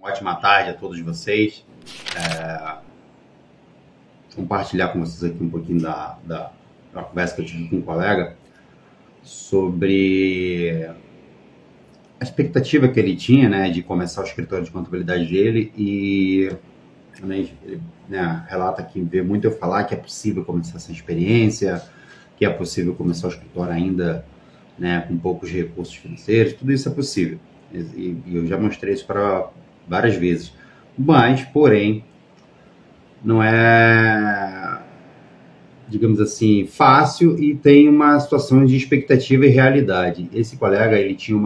ótima tarde a todos vocês. Compartilhar com vocês aqui um pouquinho da conversa que eu tive com um colega sobre a expectativa que ele tinha, né, de começar o escritório de contabilidade dele e ele, né, relata que vê muito eu falar que é possível começar essa experiência, que é possível começar o escritório ainda, né, com poucos recursos financeiros, tudo isso é possível. E eu já mostrei isso para várias vezes. Mas, porém, não é, digamos assim, fácil e tem uma situação de expectativa e realidade. Esse colega, ele tinha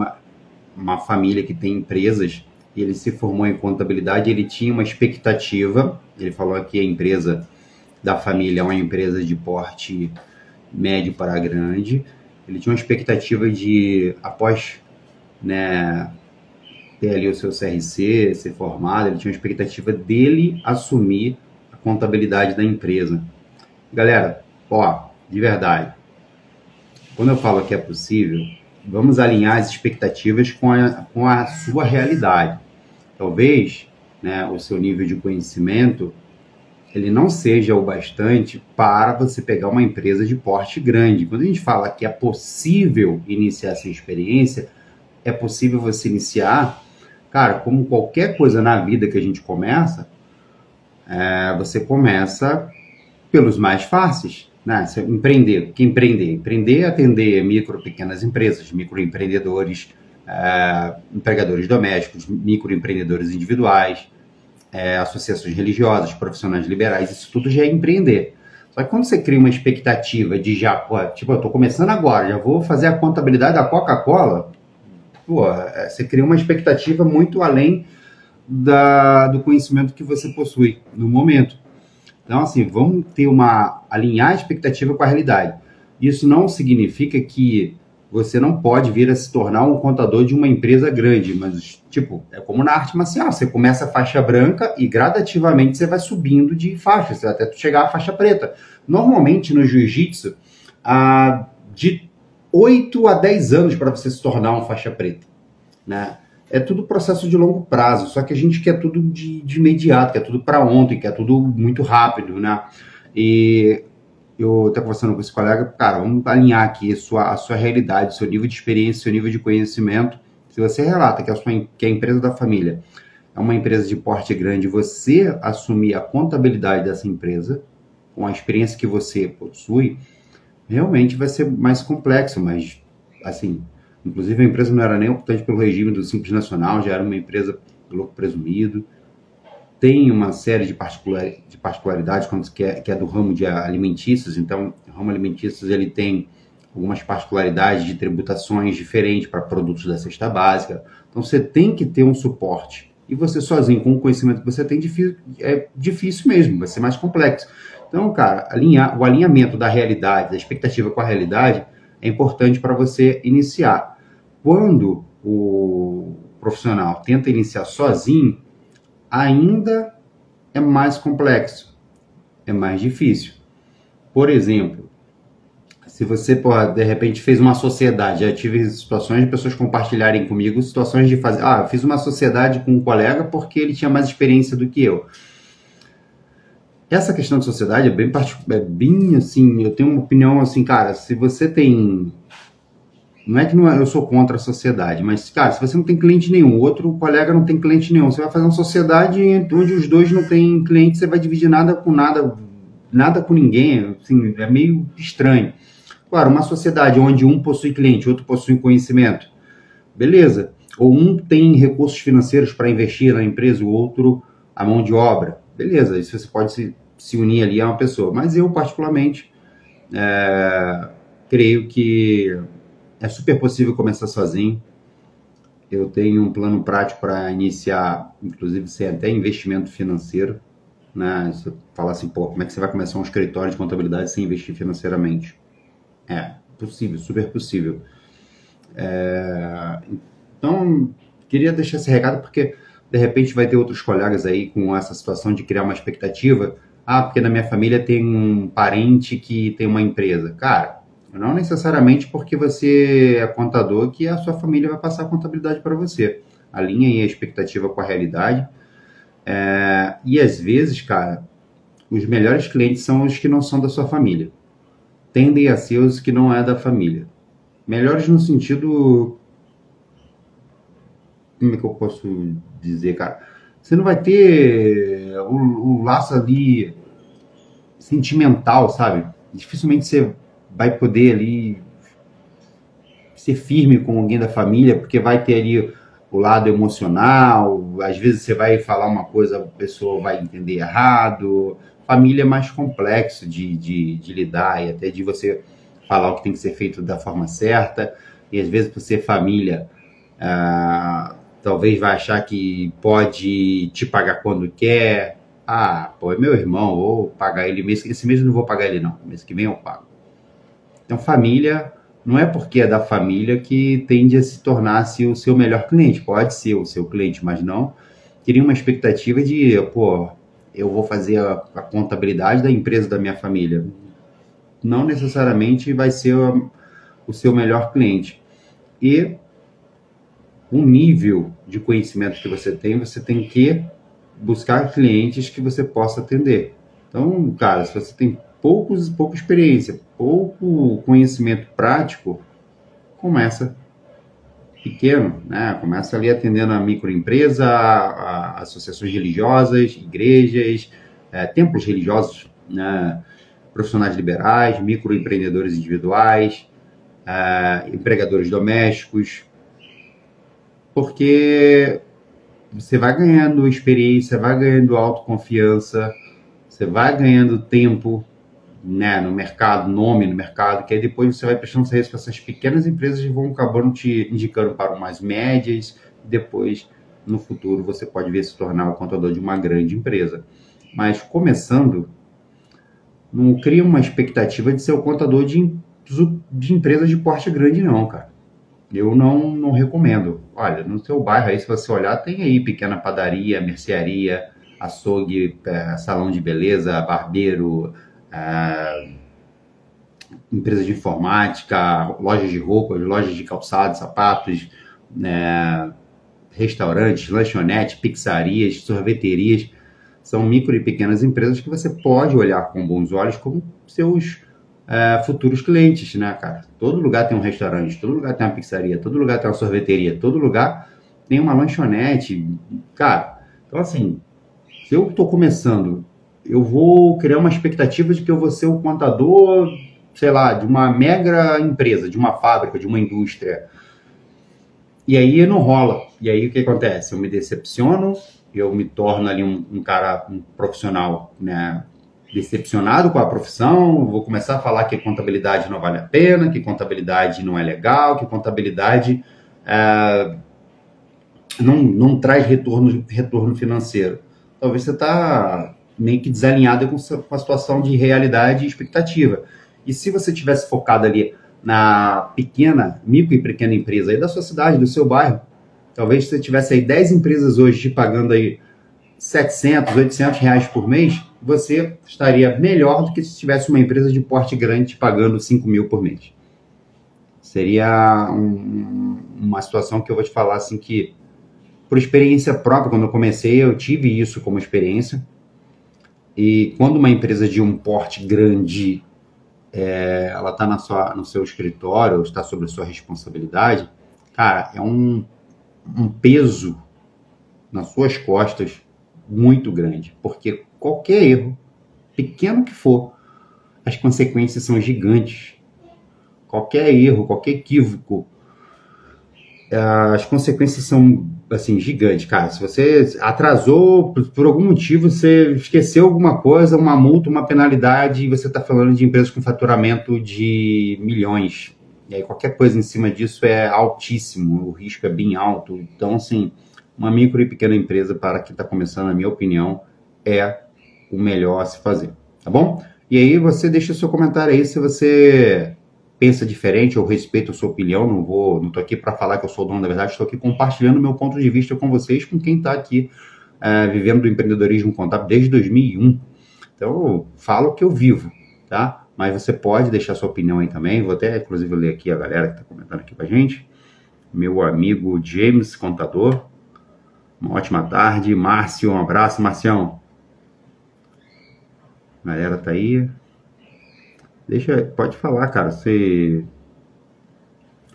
uma família que tem empresas, e ele se formou em contabilidade, ele tinha uma expectativa, ele falou que a empresa da família é uma empresa de porte médio para grande, ele tinha uma expectativa de, após, né, ter ali o seu CRC, ser formado, ele tinha uma expectativa dele assumir a contabilidade da empresa. Galera, ó, de verdade, quando eu falo que é possível, vamos alinhar as expectativas com a sua realidade. Talvez, né, o seu nível de conhecimento, ele não seja o bastante para você pegar uma empresa de porte grande. Quando a gente fala que é possível iniciar essa experiência, é possível você iniciar, cara, como qualquer coisa na vida que a gente começa, você começa pelos mais fáceis, né? Empreender, que empreender é atender micro, pequenas empresas, microempreendedores, empregadores domésticos, microempreendedores individuais, associações religiosas, profissionais liberais, isso tudo já é empreender. Só que quando você cria uma expectativa de já, tipo, eu estou começando agora, já vou fazer a contabilidade da Coca-Cola, você cria uma expectativa muito além do conhecimento que você possui no momento. Então, assim, vamos alinhar a expectativa com a realidade. Isso não significa que você não pode vir a se tornar um contador de uma empresa grande, mas, tipo, é como na arte marcial, você começa a faixa branca e gradativamente você vai subindo de faixa, até chegar à faixa preta. Normalmente, no jiu-jitsu, de 8 a 10 anos para você se tornar um faixa preta, né? É tudo processo de longo prazo, só que a gente quer tudo de imediato, quer tudo para ontem, quer tudo muito rápido, né? E eu estou conversando com esse colega, cara, vamos alinhar aqui a sua realidade, seu nível de experiência, seu nível de conhecimento. Se você relata que a empresa da família é uma empresa de porte grande, você assumir a contabilidade dessa empresa, com a experiência que você possui, realmente vai ser mais complexo, mas, assim, inclusive a empresa não era nem optante pelo regime do Simples Nacional, já era uma empresa do lucro presumido, tem uma série de particularidades que é do ramo de alimentícios. Então, o ramo alimentícios ele tem algumas particularidades de tributações diferentes para produtos da cesta básica. Então, você tem que ter um suporte. E você sozinho, com o conhecimento que você tem, é difícil mesmo, vai ser mais complexo. Então, cara, o alinhamento da realidade, da expectativa com a realidade, é importante para você iniciar. Quando o profissional tenta iniciar sozinho, ainda é mais complexo, é mais difícil. Por exemplo, se você, de repente, fez uma sociedade, já tive situações de pessoas compartilharem comigo, situações de fazer, eu fiz uma sociedade com um colega porque ele tinha mais experiência do que eu. Essa questão de sociedade é bem assim, eu tenho uma opinião assim, cara, se você tem... Não é que eu sou contra a sociedade, mas, cara, se você não tem cliente nenhum, outro colega não tem cliente nenhum, você vai fazer uma sociedade onde os dois não têm cliente, você vai dividir nada com ninguém, assim, é meio estranho. Claro, uma sociedade onde um possui cliente, outro possui conhecimento, beleza. Ou um tem recursos financeiros para investir na empresa, o outro a mão de obra, beleza. Isso você pode se unir ali a uma pessoa. Mas eu, particularmente, creio que é super possível começar sozinho. Eu tenho um plano prático para iniciar, inclusive, sem até investimento financeiro, né? Você fala assim, como é que você vai começar um escritório de contabilidade sem investir financeiramente? É possível, super possível. Então, queria deixar esse recado porque, de repente, vai ter outros colegas aí com essa situação de criar uma expectativa. Porque na minha família tem um parente que tem uma empresa. Cara, não necessariamente porque você é contador que a sua família vai passar a contabilidade para você. alinha aí a expectativa com a realidade. E às vezes, cara, os melhores clientes são os que não são da sua família. Tendem a ser os que não é da família. Melhores no sentido... Como é que eu posso dizer, cara? Você não vai ter o laço ali sentimental, sabe? Dificilmente você vai poder ali ser firme com alguém da família, porque vai ter ali o lado emocional, às vezes você vai falar uma coisa, a pessoa vai entender errado. Família é mais complexo de lidar e até de você falar o que tem que ser feito da forma certa, e às vezes por ser família, talvez vai achar que pode te pagar quando quer. Pô, é meu irmão, vou pagar ele esse mês eu não vou pagar ele não, mês que vem eu pago. Então família, não é porque é da família que tende a se tornar-se o seu melhor cliente, pode ser o seu cliente, mas não teria uma expectativa de, pô, eu vou fazer a contabilidade da empresa da minha família. Não necessariamente vai ser o seu melhor cliente. E o nível de conhecimento que você tem que buscar clientes que você possa atender. Então, cara, se você tem pouca experiência, pouco conhecimento prático, começa pequeno, né? Começa ali atendendo a microempresa, a associações religiosas, igrejas, templos religiosos, né? Profissionais liberais, microempreendedores individuais, empregadores domésticos, porque você vai ganhando experiência, vai ganhando autoconfiança, você vai ganhando tempo, né, no mercado, nome no mercado, que aí depois você vai prestando serviço para essas pequenas empresas que vão acabando te indicando para umas médias, e depois, no futuro, você pode vir se tornar o contador de uma grande empresa. Mas começando, não cria uma expectativa de ser o contador de empresas de porte grande não, cara. Eu não recomendo. Olha, no seu bairro aí, se você olhar, tem aí pequena padaria, mercearia, açougue, salão de beleza, barbeiro, empresa de informática, lojas de roupas, lojas de calçados, sapatos, restaurantes, lanchonetes, pizzarias, sorveterias. São micro e pequenas empresas que você pode olhar com bons olhos como seus futuros clientes, né, cara? Todo lugar tem um restaurante, todo lugar tem uma pizzaria, todo lugar tem uma sorveteria, todo lugar tem uma lanchonete, cara. Então, assim, se eu estou começando, eu vou criar uma expectativa de que eu vou ser o contador, sei lá, de uma mega empresa, de uma fábrica, de uma indústria. E aí não rola. E aí o que acontece? Eu me decepciono, eu me torno ali um profissional, né, decepcionado com a profissão, vou começar a falar que contabilidade não vale a pena, que contabilidade não é legal, que contabilidade não traz retorno financeiro. Talvez você está meio que desalinhado com a situação de realidade e expectativa. E se você tivesse focado ali na micro e pequena empresa aí da sua cidade, do seu bairro, talvez você tivesse aí 10 empresas hoje te pagando aí 700, 800 reais por mês, você estaria melhor do que se tivesse uma empresa de porte grande te pagando 5 mil por mês. Seria uma situação que eu vou te falar assim que, por experiência própria, quando eu comecei, eu tive isso como experiência. E quando uma empresa de um porte grande, ela está no seu escritório, ou está sob a sua responsabilidade, cara, é um peso nas suas costas muito grande, porque qualquer erro, pequeno que for, as consequências são gigantes. Qualquer erro, qualquer equívoco, as consequências são, assim, gigantes, cara. Se você atrasou, por algum motivo, você esqueceu alguma coisa, uma multa, uma penalidade, e você está falando de empresas com faturamento de milhões. E aí qualquer coisa em cima disso é altíssimo, o risco é bem alto. Então, assim, uma micro e pequena empresa, para quem está começando, na minha opinião, é o melhor a se fazer, tá bom? E aí você deixa o seu comentário aí se você pensa diferente, eu respeito a sua opinião, não estou aqui para falar que eu sou o dono da verdade, estou aqui compartilhando meu ponto de vista com vocês, com quem está aqui vivendo do empreendedorismo contábil desde 2001. Então, eu falo o que eu vivo, tá? Mas você pode deixar sua opinião aí também, vou até, inclusive, ler aqui a galera que está comentando aqui com a gente. Meu amigo James, contador, Uma ótima tarde. Márcio, um abraço, Marcião. A galera tá aí. Pode falar, cara. Você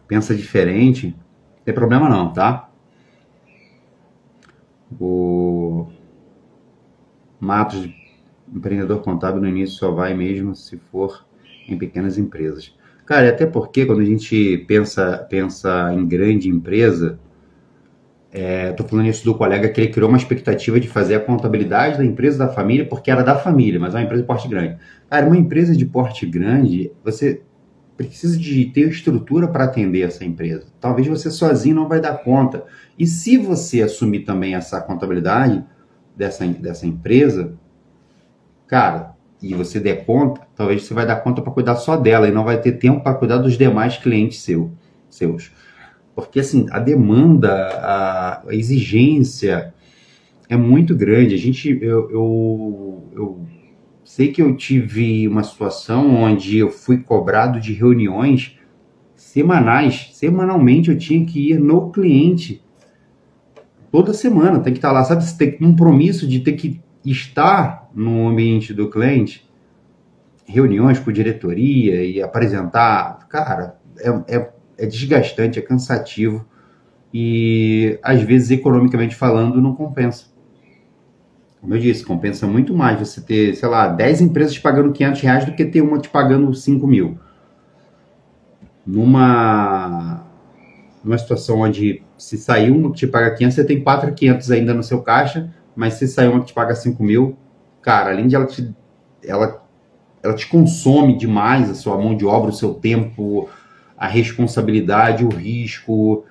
pensa diferente, não tem problema não, tá? O Matos, empreendedor contábil no início só vai mesmo se for em pequenas empresas. Cara, e até porque quando a gente pensa em grande empresa, tô falando isso do colega que ele criou uma expectativa de fazer a contabilidade da empresa da família, porque era da família, mas é uma empresa de porte grande. Cara, uma empresa de porte grande, você precisa de ter estrutura para atender essa empresa. Talvez você sozinho não vai dar conta. E se você assumir também essa contabilidade dessa empresa, cara, e você der conta, talvez você vai dar conta para cuidar só dela e não vai ter tempo para cuidar dos demais clientes seus. Porque, assim, a demanda, a exigência é muito grande. Eu sei que eu tive uma situação onde eu fui cobrado de reuniões semanais. Semanalmente eu tinha que ir no cliente. Toda semana tem que estar lá. Sabe, você tem um compromisso de ter que estar no ambiente do cliente. Reuniões com diretoria e apresentar. Cara, é desgastante, é cansativo e às vezes economicamente falando não compensa. Como eu disse, compensa muito mais você ter, sei lá, 10 empresas te pagando R$500 do que ter uma te pagando 5 mil. Numa situação onde se sair uma que te paga 500, você tem 4.500 ainda no seu caixa, mas se sair uma que te paga 5 mil, cara, além de ela te consome demais a sua mão de obra, o seu tempo, a responsabilidade, o risco,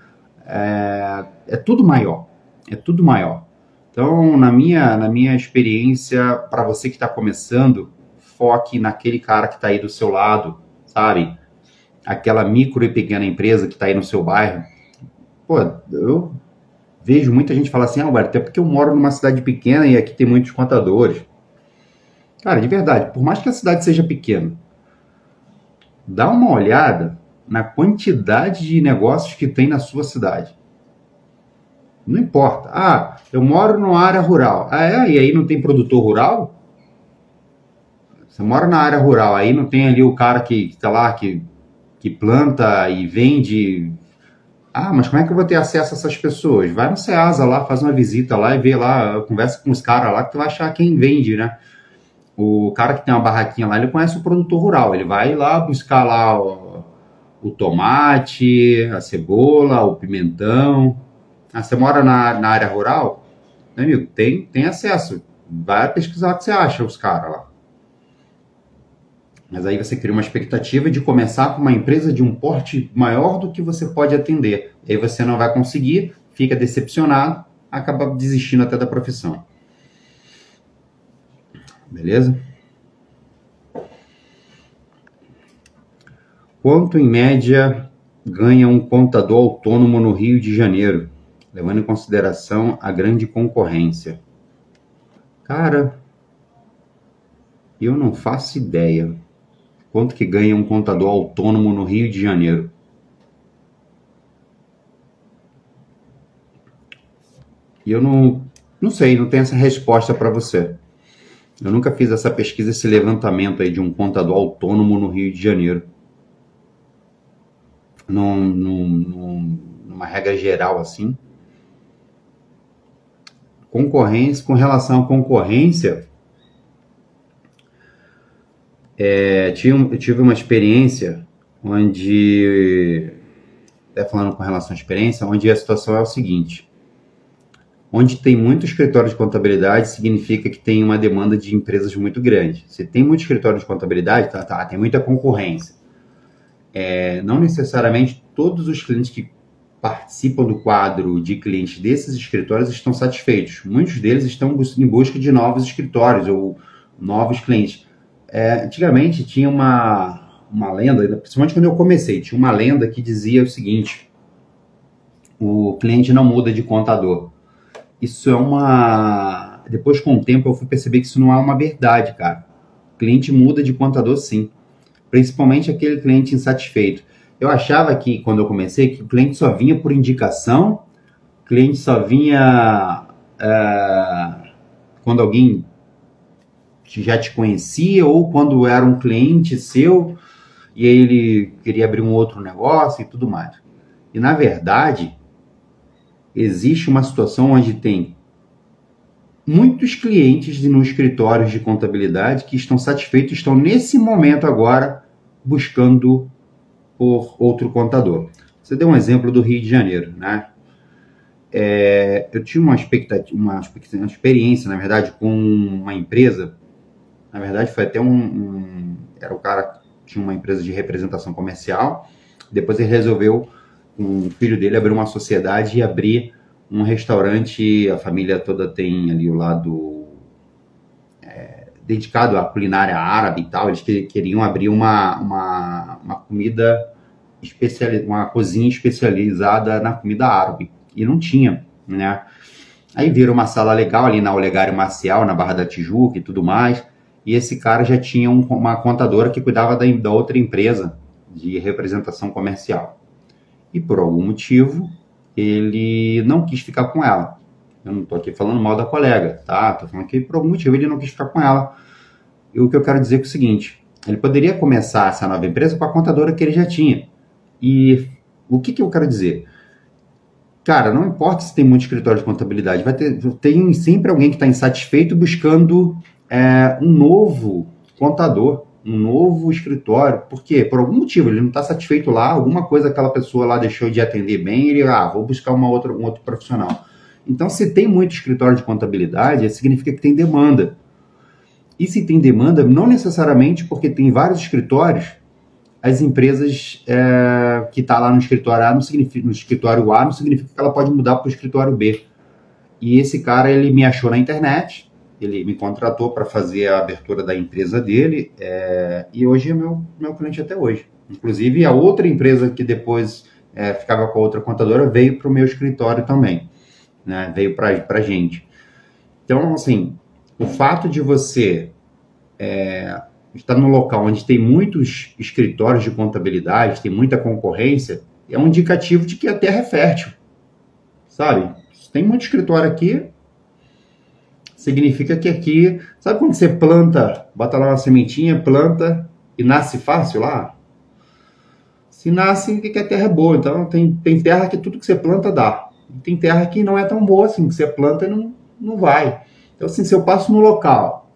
é tudo maior. É tudo maior. Então, na minha experiência, para você que está começando, foque naquele cara que está aí do seu lado, sabe? Aquela micro e pequena empresa que está aí no seu bairro. Pô, eu vejo muita gente falar assim, Alberto, até porque eu moro numa cidade pequena e aqui tem muitos contadores. Cara, de verdade, por mais que a cidade seja pequena, dá uma olhada na quantidade de negócios que tem na sua cidade. Não importa. Ah, eu moro numa área rural. Ah, e aí não tem produtor rural? Você mora na área rural, aí não tem ali o cara que está lá, que planta e vende. Ah, mas como é que eu vou ter acesso a essas pessoas? Vai no Ceasa lá, faz uma visita lá e vê lá, conversa com os caras lá que tu vai achar quem vende, né? O cara que tem uma barraquinha lá, ele conhece o produtor rural. Ele vai lá buscar lá o tomate, a cebola, o pimentão. Ah, você mora na área rural? Meu amigo, tem acesso. Vai pesquisar o que você acha, os caras lá. Mas aí você cria uma expectativa de começar com uma empresa de um porte maior do que você pode atender. E aí você não vai conseguir, fica decepcionado, acaba desistindo até da profissão. Beleza? Quanto, em média, ganha um contador autônomo no Rio de Janeiro, levando em consideração a grande concorrência? Cara, eu não faço ideia quanto que ganha um contador autônomo no Rio de Janeiro. E eu não sei, não tenho essa resposta para você. Eu nunca fiz essa pesquisa, esse levantamento aí de um contador autônomo no Rio de Janeiro. Numa regra geral assim. Concorrência, com relação à concorrência, eu tive uma experiência onde, até falando com relação à experiência, onde a situação é o seguinte: onde tem muito escritório de contabilidade, significa que tem uma demanda de empresas muito grande. Se tem muito escritório de contabilidade, tem muita concorrência. Não necessariamente todos os clientes que participam do quadro de clientes desses escritórios estão satisfeitos. Muitos deles estão em busca de novos escritórios ou novos clientes. Antigamente tinha uma lenda, principalmente quando eu comecei, tinha uma lenda que dizia o seguinte: o cliente não muda de contador. Isso depois, com o tempo, eu fui perceber que isso não é uma verdade, cara. O cliente muda de contador, sim. Principalmente aquele cliente insatisfeito. Eu achava que, quando eu comecei, que o cliente só vinha por indicação, o cliente só vinha quando alguém já te conhecia ou quando era um cliente seu e aí ele queria abrir um outro negócio e tudo mais. E, na verdade, existe uma situação onde tem muitos clientes nos escritórios de contabilidade que estão satisfeitos, estão nesse momento agora buscando por outro contador. Você deu um exemplo do Rio de Janeiro, né? Eu tinha uma experiência, na verdade, com uma empresa. Na verdade, foi até era o cara que tinha uma empresa de representação comercial. Depois ele resolveu, com o filho dele, abrir uma sociedade e abrir um restaurante. A família toda tem ali o lado dedicado à culinária árabe e tal. Eles queriam abrir uma comida uma cozinha especializada na comida árabe. E não tinha, né? Aí viram uma sala legal ali na Olegário Marcial, na Barra da Tijuca e tudo mais. E esse cara já tinha uma contadora que cuidava da outra empresa de representação comercial. E por algum motivo, ele não quis ficar com ela. Eu não estou aqui falando mal da colega, tá? Estou falando que por algum motivo ele não quis ficar com ela. E o que eu quero dizer é o seguinte: ele poderia começar essa nova empresa com a contadora que ele já tinha. E o que eu quero dizer? Cara, não importa se tem muito escritório de contabilidade, tem sempre alguém que está insatisfeito buscando um novo contador, um novo escritório. Por quê? Por algum motivo, ele não está satisfeito lá, alguma coisa aquela pessoa lá deixou de atender bem, ele, vou buscar um outro profissional. Então, se tem muito escritório de contabilidade, significa que tem demanda. E se tem demanda, não necessariamente porque tem vários escritórios, as empresas que estão lá no escritório A no escritório A não significa que ela pode mudar para o escritório B. E esse cara, ele me achou na internet, ele me contratou para fazer a abertura da empresa dele, e hoje é meu cliente até hoje. Inclusive, a outra empresa que depois ficava com a outra contadora veio para o meu escritório também, né? Veio para a gente. Então, assim, o fato de você estar num local onde tem muitos escritórios de contabilidade, tem muita concorrência, é um indicativo de que a terra é fértil, sabe? Se tem muito escritório aqui, significa que aqui... Sabe quando você planta, bota lá uma sementinha, planta e nasce fácil lá? Se nasce, que a terra é boa. Então, tem terra que tudo que você planta dá. E tem terra que não é tão boa assim, que você planta e não vai. Então, assim, se eu passo no local,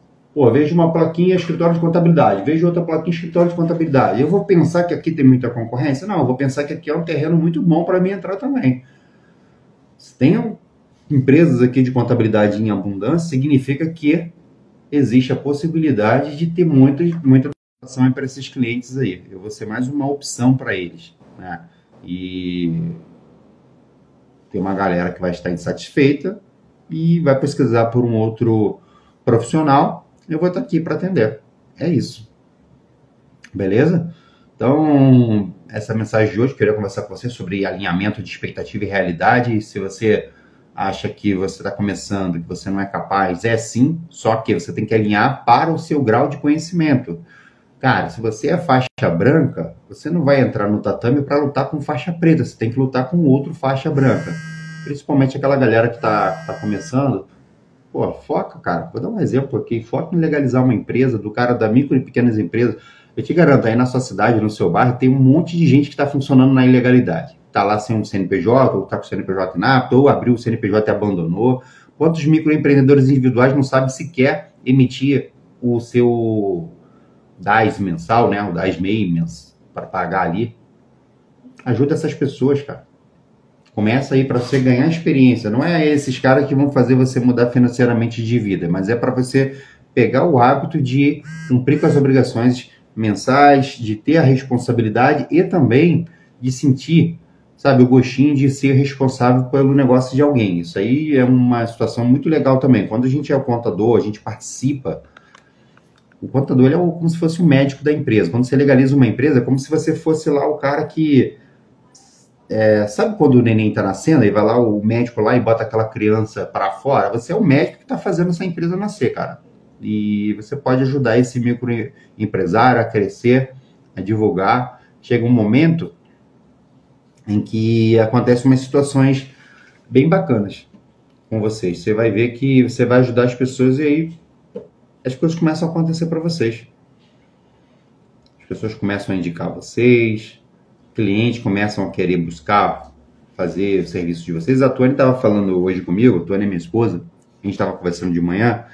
vejo uma plaquinha escritório de contabilidade, vejo outra plaquinha escritório de contabilidade, eu vou pensar que aqui tem muita concorrência? Não, eu vou pensar que aqui é um terreno muito bom para mim entrar também. Se tem empresas aqui de contabilidade em abundância, significa que existe a possibilidade de ter muita opção para esses clientes aí. Eu vou ser mais uma opção para eles, né? E tem uma galera que vai estar insatisfeita e vai pesquisar por um outro profissional. Eu vou estar aqui para atender. É isso. Beleza? Então, essa mensagem de hoje, eu queria conversar com você sobre alinhamento de expectativa e realidade. E se você acha que você está começando, que você não é capaz, sim, só que você tem que alinhar para o seu grau de conhecimento. Cara, se você é faixa branca, você não vai entrar no tatame para lutar com faixa preta, você tem que lutar com outro faixa branca. Principalmente aquela galera que está começando. Foca, cara. Vou dar um exemplo aqui. Foca em legalizar uma empresa, do cara da micro e pequenas empresas. Eu te garanto, aí na sua cidade, no seu bairro, tem um monte de gente que está funcionando na ilegalidade. Está lá sem um CNPJ, ou está com o CNPJ inapto, ou abriu o CNPJ e abandonou. Quantos microempreendedores individuais não sabem sequer emitir o seu DAS mensal, né? O DAS MEI para pagar ali. Ajuda essas pessoas, cara. Começa aí para você ganhar experiência. Não é esses caras que vão fazer você mudar financeiramente de vida, mas é para você pegar o hábito de cumprir com as obrigações mensais, de ter a responsabilidade e também de sentir, sabe, o gostinho de ser responsável pelo negócio de alguém. Isso aí é uma situação muito legal também. Quando a gente é o contador, a gente participa. O contador ele é como se fosse o médico da empresa. Quando você legaliza uma empresa, é como se você fosse lá o cara que... sabe quando o neném está nascendo e vai lá o médico lá e bota aquela criança para fora? Você é o médico que está fazendo essa empresa nascer, cara. E você pode ajudar esse microempresário a crescer, a divulgar. Chega um momento em que acontecem umas situações bem bacanas. com vocês. Você vai ver que você vai ajudar as pessoas e aí as coisas começam a acontecer para vocês. As pessoas começam a indicar vocês, clientes começam a querer buscar fazer o serviço de vocês. A Tony estava falando hoje comigo, a Tony é minha esposa, a gente estava conversando de manhã,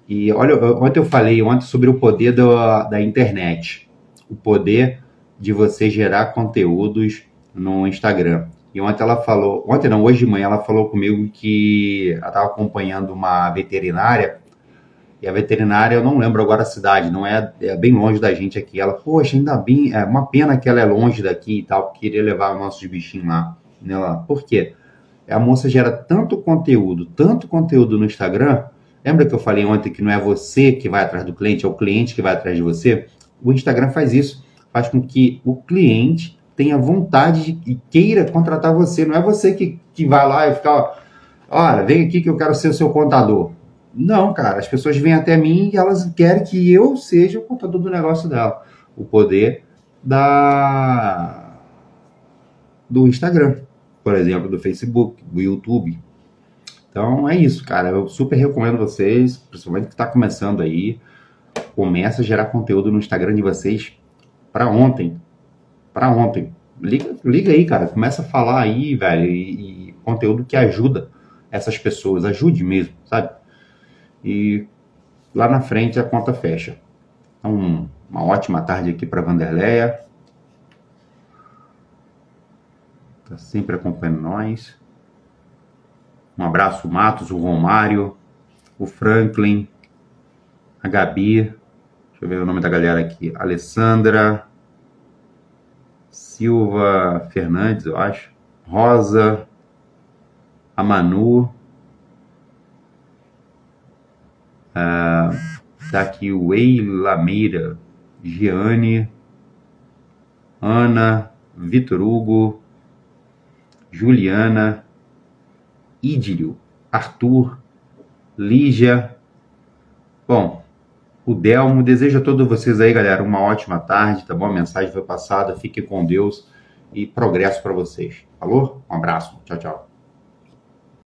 e olha, ontem eu falei sobre o poder da internet, o poder de você gerar conteúdos no Instagram. E ontem ela falou, ontem não, hoje de manhã ela falou comigo que ela estava acompanhando uma veterinária, e a veterinária, eu não lembro agora a cidade, não é, é bem longe da gente aqui. Ela, poxa, ainda bem, é uma pena que ela é longe daqui e tal, queria levar os nossos bichinhos lá. Ela, por quê? A moça gera tanto conteúdo no Instagram. Lembra que eu falei ontem que não é você que vai atrás do cliente, é o cliente que vai atrás de você? O Instagram faz isso, faz com que o cliente tenha vontade e queira contratar você. Não é você que vai lá e fica, olha, vem aqui que eu quero ser o seu contador. Não, cara, as pessoas vêm até mim e elas querem que eu seja o contador do negócio dela. O poder do Instagram, por exemplo, do Facebook, do YouTube. Então é isso, cara. Eu super recomendo vocês, principalmente que está começando aí, começa a gerar conteúdo no Instagram de vocês para ontem. Para ontem. Liga aí, cara. Começa a falar aí, velho, e conteúdo que ajuda essas pessoas. Ajude mesmo, sabe? E lá na frente a conta fecha. Então, uma ótima tarde aqui para Vanderleia. Tá sempre acompanhando nós. Um abraço, o Matos, o Romário, o Franklin, a Gabi. Deixa eu ver o nome da galera aqui. Alessandra, Silva Fernandes, eu acho. Rosa, a Manu. Tá aqui o Eilameira, Giane, Ana, Vitor Hugo, Juliana, Idílio, Arthur, Lígia. Bom, o Delmo. Desejo a todos vocês aí, galera, uma ótima tarde, tá bom? A mensagem foi passada, fiquem com Deus e progresso para vocês. Falou? Um abraço, tchau, tchau.